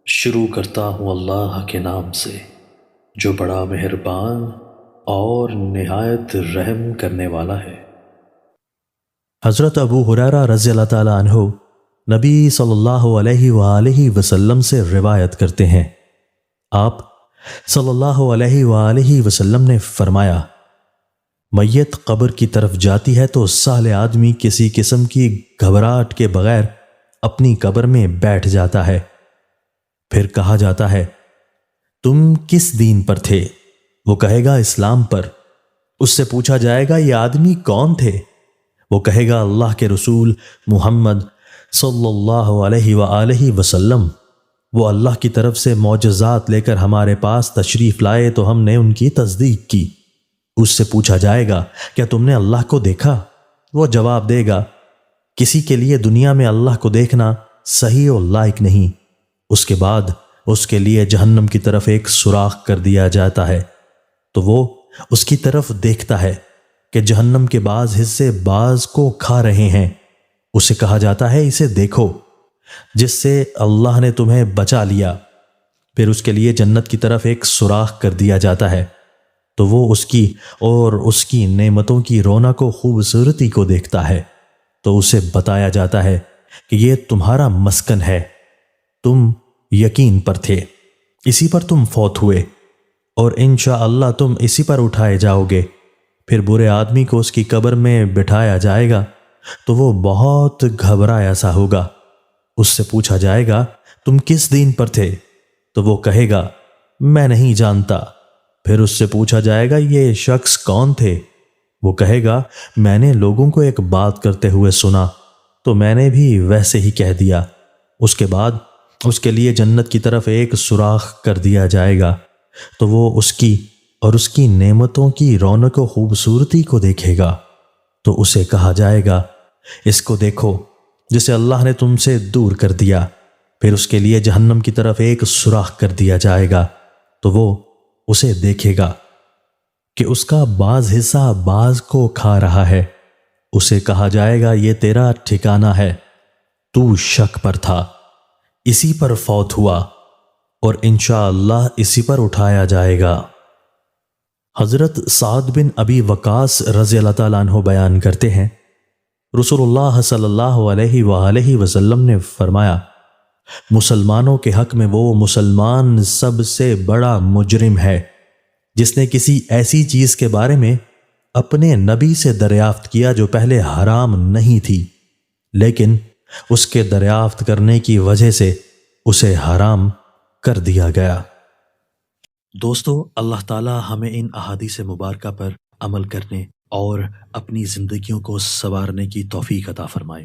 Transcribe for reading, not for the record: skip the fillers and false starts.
شروع کرتا ہوں اللہ کے نام سے جو بڑا مہربان اور نہایت رحم کرنے والا ہے۔ حضرت ابو ہریرہ رضی اللہ تعالیٰ عنہ نبی صلی اللہ علیہ وآلہ وسلم سے روایت کرتے ہیں، آپ صلی اللہ علیہ وآلہ وسلم نے فرمایا، میت قبر کی طرف جاتی ہے تو صالح آدمی کسی قسم کی گھبراہٹ کے بغیر اپنی قبر میں بیٹھ جاتا ہے۔ پھر کہا جاتا ہے، تم کس دین پر تھے؟ وہ کہے گا اسلام پر۔ اس سے پوچھا جائے گا یہ آدمی کون تھے؟ وہ کہے گا اللہ کے رسول محمد صلی اللہ علیہ وآلہ وسلم۔ وہ اللہ کی طرف سے معجزات لے کر ہمارے پاس تشریف لائے تو ہم نے ان کی تصدیق کی۔ اس سے پوچھا جائے گا کیا تم نے اللہ کو دیکھا؟ وہ جواب دے گا کسی کے لیے دنیا میں اللہ کو دیکھنا صحیح و لائق نہیں۔ اس کے بعد اس کے لیے جہنم کی طرف ایک سوراخ کر دیا جاتا ہے تو وہ اس کی طرف دیکھتا ہے کہ جہنم کے بعض حصے بعض کو کھا رہے ہیں۔ اسے کہا جاتا ہے اسے دیکھو جس سے اللہ نے تمہیں بچا لیا۔ پھر اس کے لیے جنت کی طرف ایک سوراخ کر دیا جاتا ہے تو وہ اس کی اور اس کی نعمتوں کی رونق و خوبصورتی کو دیکھتا ہے تو اسے بتایا جاتا ہے کہ یہ تمہارا مسکن ہے، تم یقین پر تھے، اسی پر تم فوت ہوئے اور انشاءاللہ تم اسی پر اٹھائے جاؤ گے۔ پھر برے آدمی کو اس کی قبر میں بٹھایا جائے گا تو وہ بہت گھبرایا سا ہوگا۔ اس سے پوچھا جائے گا تم کس دین پر تھے؟ تو وہ کہے گا میں نہیں جانتا۔ پھر اس سے پوچھا جائے گا یہ شخص کون تھے؟ وہ کہے گا میں نے لوگوں کو ایک بات کرتے ہوئے سنا تو میں نے بھی ویسے ہی کہہ دیا۔ اس کے بعد اس کے لیے جنت کی طرف ایک سوراخ کر دیا جائے گا تو وہ اس کی اور اس کی نعمتوں کی رونق و خوبصورتی کو دیکھے گا تو اسے کہا جائے گا اس کو دیکھو جسے اللہ نے تم سے دور کر دیا۔ پھر اس کے لیے جہنم کی طرف ایک سوراخ کر دیا جائے گا تو وہ اسے دیکھے گا کہ اس کا بعض حصہ بعض کو کھا رہا ہے۔ اسے کہا جائے گا یہ تیرا ٹھکانہ ہے، تو شک پر تھا، اسی پر فوت ہوا اور انشاءاللہ اسی پر اٹھایا جائے گا۔ حضرت سعد بن ابی وقاص رضی اللہ تعالیٰ عنہ بیان کرتے ہیں، رسول اللہ صلی اللہ علیہ وآلہ وسلم نے فرمایا، مسلمانوں کے حق میں وہ مسلمان سب سے بڑا مجرم ہے جس نے کسی ایسی چیز کے بارے میں اپنے نبی سے دریافت کیا جو پہلے حرام نہیں تھی، لیکن اس کے دریافت کرنے کی وجہ سے اسے حرام کر دیا گیا۔ دوستو، اللہ تعالی ہمیں ان احادیث مبارکہ پر عمل کرنے اور اپنی زندگیوں کو سنوارنے کی توفیق عطا فرمائے۔